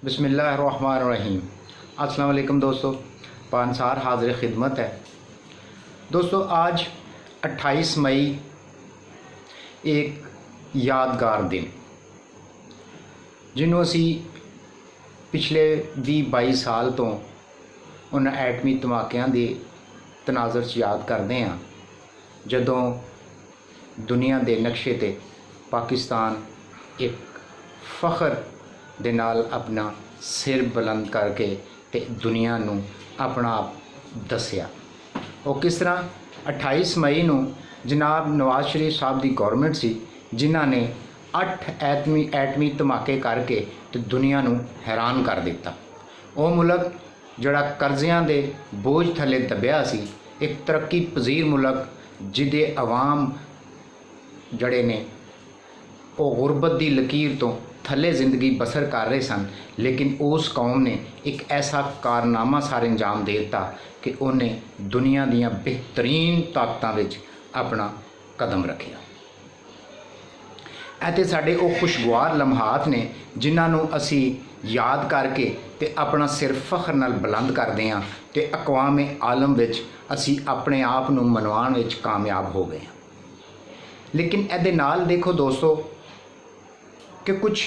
बिस्मिल्लाहिर्रहमानिर्रहीम। अस्सलाम वालेकुम दोस्तों, पानसार हाजिर खिदमत है। दोस्तों आज 28 मई एक यादगार दिन जिन्हों असी पिछले 20-22 साल तो उन एटमी धमाकिਆਂ ਦੇ तनाज़र 'ਚ याद करते हैं जदों दुनिया के नक्शे ते पाकिस्तान एक फखर दे नाल अपना सिर बुलंद करके ते दुनिया नूं अपना आप दसिया। और किस तरह 28 मई नूं जनाब नवाज शरीफ साहब की गौरमेंट सी जिन्हां ने 8 एटमी धमाके करके ते दुनिया नूं हैरान कर दिता। वो मुल्क जड़ा कर्जियां दे बोझ थले दबिया सी, एक तरक्की पजीर मुल्क जिदे अवाम जड़े ने वो गुरबत की लकीर तो थले जिंदगी बसर कर रहे सन, लेकिन उस कौम ने एक ऐसा कारनामा सारे अंजाम दे दिता कि उन्हें दुनिया दियां बेहतरीन ताकतां विच अपना कदम रखिया। ऐ ते साडे वो खुशगवार लम्हात ने जिन्हां नूं असी याद करके ते अपना सिर फखर नाल बुलंद करते हैं ते अकवाम आलम विच असी अपने आप नूं मनवाउण विच कामयाब हो गए। लेकिन इहदे नाल देखो दोस्तों कि कुछ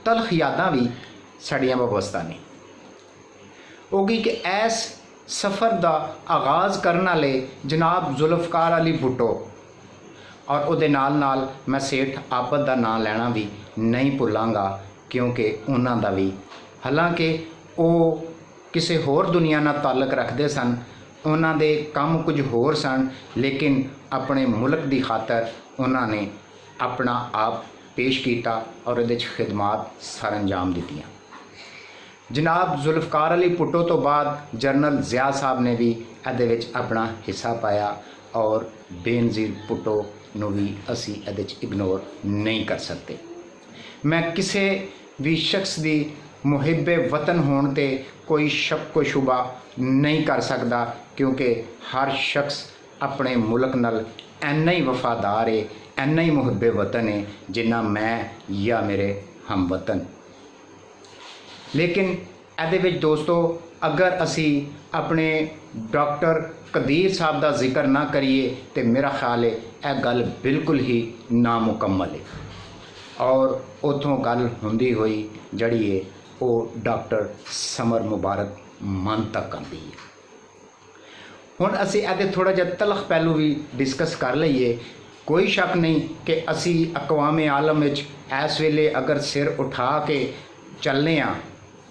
तलख यादां भी साड़ियां वाबस्ता ने होगी कि ऐस सफ़र का आगाज़ करने वाले जनाब जुल्फकार अली भुट्टो और उहदे नाल मैं सेठ आबद का नाम लेना भी नहीं भुलांगा, क्योंकि उन्हां दा भी हालांकि वो किसी होर दुनिया नाल ताल्लुक रखते सन, उन्हां दे काम कुछ होर सन, लेकिन अपने मुल्क की खातर उन्होंने अपना आप पेश किया और ये खिदमात सर अंजाम दित्तियां। जनाब जुल्फकार अली भुट्टो तो बाद जनरल ज़िया साहब ने भी ये अपना हिस्सा पाया और बेनज़ीर भुट्टो नूं भी असी ये इग्नोर नहीं कर सकते। मैं किसी भी शख्स की मुहिब्बे वतन होने ते कोई शक कोई शुबा नहीं कर सकता, क्योंकि हर शख्स अपने मुल्क नाल इन्ना ही वफादार है, इन्ना ही मुहिब्बे वतन है जिन्ना मैं या मेरे हम वतन। लेकिन ऐदे विच दोस्तों अगर असी अपने डॉक्टर कदीर साहब का जिक्र ना करिए तो मेरा ख्याल है यह गल बिल्कुल ही नामुकम्मल है। और उतों गल हुंदी हुई जड़ी है वो डॉक्टर समर मुबारक मन तक आती है। हुण असी इहदे थोड़ा जिहा तलख पहलू भी डिस्कस कर लईए। कोई शक नहीं कि असी अकवाम आलम विच इस वेले अगर सिर उठा के चलने हाँ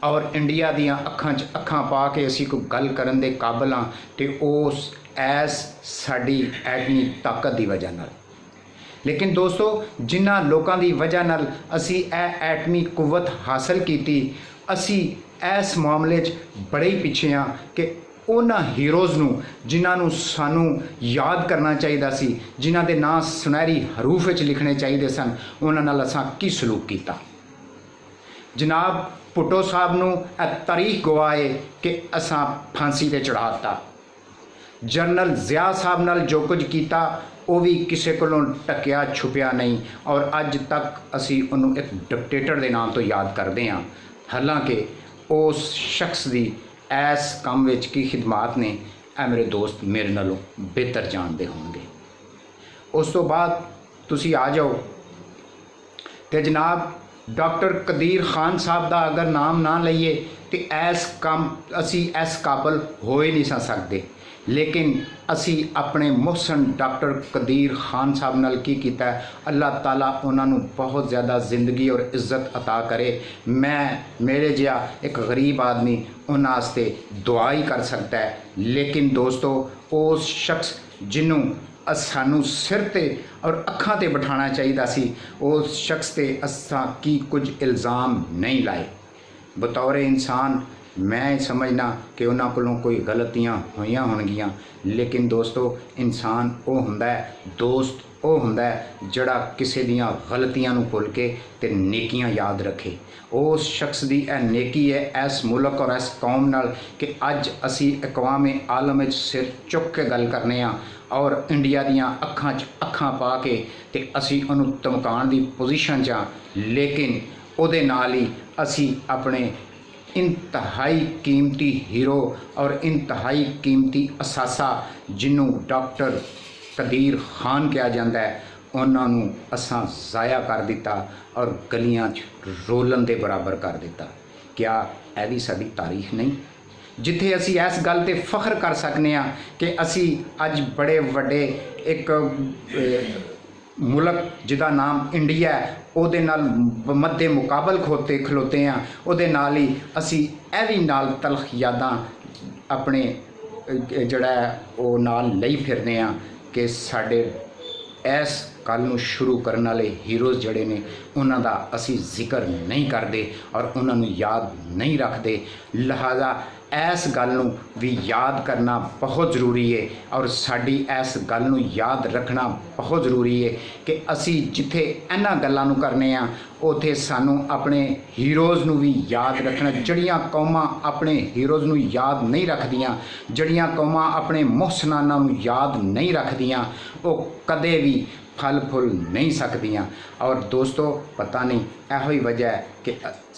और इंडिया दियां अखां च अखां पा के असी कोई गल करन दे काबिल हाँ तो उस ऐस साडी एटमी ताकत की वजह नाल। लेकिन दोस्तों जिन्हां लोकां दी वजह नाल असी एटमी कुव्वत हासिल की, असी इस मामले च बड़े ही पिछे हाँ कि उन्हां हीरोज़ नूं जिन्हां नूं सानू याद करना चाहिए सी, जिन्हां दे नाम सुनहरी हरूफ विच लिखने चाहिए सन, उन्हां नाल असां की सलूक कीता। जनाब भुट्टो साहब नूं तारीख गवाह है कि असां फांसी ते चढ़ाता। जनरल ज़िया साहब नाल जो कुछ किया वो भी किसी कोलों टकिया छुपिया नहीं, और अज तक असी उन्होंने एक डिक्टेटर के नाम तो याद करते हैं। हालांकि उस शख्स की ऐस काम विच की खिदमात ने मेरे दोस्त मेरे नालों बेहतर जानते होंगे। उस तो बाद तुसी आ जाओ तो जनाब डॉक्टर कदीर खान साहब का अगर नाम ना लईए तो ऐस काम असी इस काबल हो ही नहीं सकते। लेकिन असी अपने मुहसन डॉक्टर कदीर खान साहब नाल की कीता है, अल्लाह ताला उन्होंने बहुत ज़्यादा ज़िंदगी और इज़्ज़त अता करे। मैं मेरे जिहा एक गरीब आदमी उन्होंने दुआ ही कर सकता है। लेकिन दोस्तों उस शख्स जिन्हों सानू सिर ते और अखां ते बिठाना चाहिए सी, उस शख्स ते असां की कुछ इल्ज़ाम नहीं लाए। बतौर इंसान मैं समझना कि उन्हां कोलों कोई गलतियां होईयां होणगियां, लेकिन दोस्तों इंसान वो हुंदा है, दोस्त वो हुंदा है जड़ा किसी दियां गलतियां नूं भुल के ते नेकियां याद रखे। उस शख्स की यह नेकी है इस मुल्क और इस कौम नाल कि अज असी अकवाम आलम विच सिर चुक के गल करने और इंडिया दियां अखां च अखां पा के ते असी उन्हूं धमकाउण दी पोजीशन च। लेकिन ਉਹਦੇ ਨਾਲ ਹੀ ਅਸੀਂ ਆਪਣੇ इंतहाई कीमती हीरो और इंतहाई कीमती असासा जिन्हों डॉक्टर कदीर खान कहा जाता है उन्होंने असां ज़ाया कर दिता और गलियां च रोलन दे बराबर कर दिता। क्या यह भी साडी तारीख नहीं जिथे असी इस गल ते फख्र कर सकने हाँ कि असी अज बड़े वड्डे एक मुल्क जिदा नाम इंडिया है ਉਹਦੇ ਨਾਲ मद्दे मुकाबल खलोते हैं ਉਹਦੇ ਨਾਲ ही असी ਇਹ भी नाल तलख यादां अपने जड़ा वो नाल लई फिरने हाँ कि साडे इस गल नूं शुरू करने वाले हीरोज़ जड़े ने उन्हां दा असी जिक्र नहीं करते और उन्हां नूं याद नहीं रखते। लिहाजा इस गल नूं भी याद करना बहुत ज़रूरी है और साडी इस गल नूं याद रखना बहुत ज़रूरी है कि असी जिथे इन्हां गल्लां नूं करने आ उत्थे सानूं अपने हीरोज़ नूं भी याद रखना। जड़ियां कौमां अपने हीरोज़ नूं याद नहीं रखदियां, जड़ियां कौमां अपने मुहसनानां नूं याद नहीं रखदियां, वो कदे भी फल फुल नहीं सकदियां। और दोस्तों पता नहीं इहो ही वजह है कि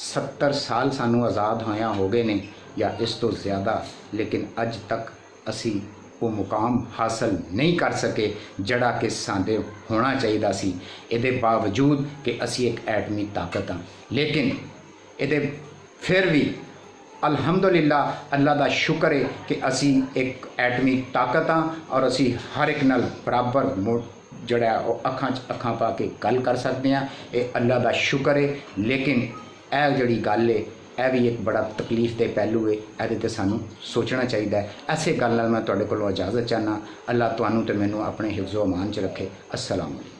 70 साल सानूं आज़ाद होया हो गए ने या इस तो ज़्यादा, लेकिन अज तक असी वो मुकाम हासिल नहीं कर सके जड़ा कि साडे होना चाहिए सी। इहदे बावजूद कि असी एक एटमी ताकत हाँ, लेकिन इहदे फिर भी अल्हम्दुलिल्लाह अल्लाह दा शुक्र है कि असी एक एटमी ताकत हाँ और असी हर एक नाल बराबर जड़ा अखां च अखां पा के गल कर सकते हैं। ये अल्लाह दा शुक्र है। लेकिन यह जड़ी गल है यह भी एक बड़ा तकलीफ दे पहलू है, ये सानू सोचना चाहिए। ऐसे गल नाल मैं तुहाडे कोलों इजाज़त चाहना। अल्लाह तुहानू ते मैनू अपने हिफ्ज़ो अमान च रखे। अस्सलाम वालेकुम।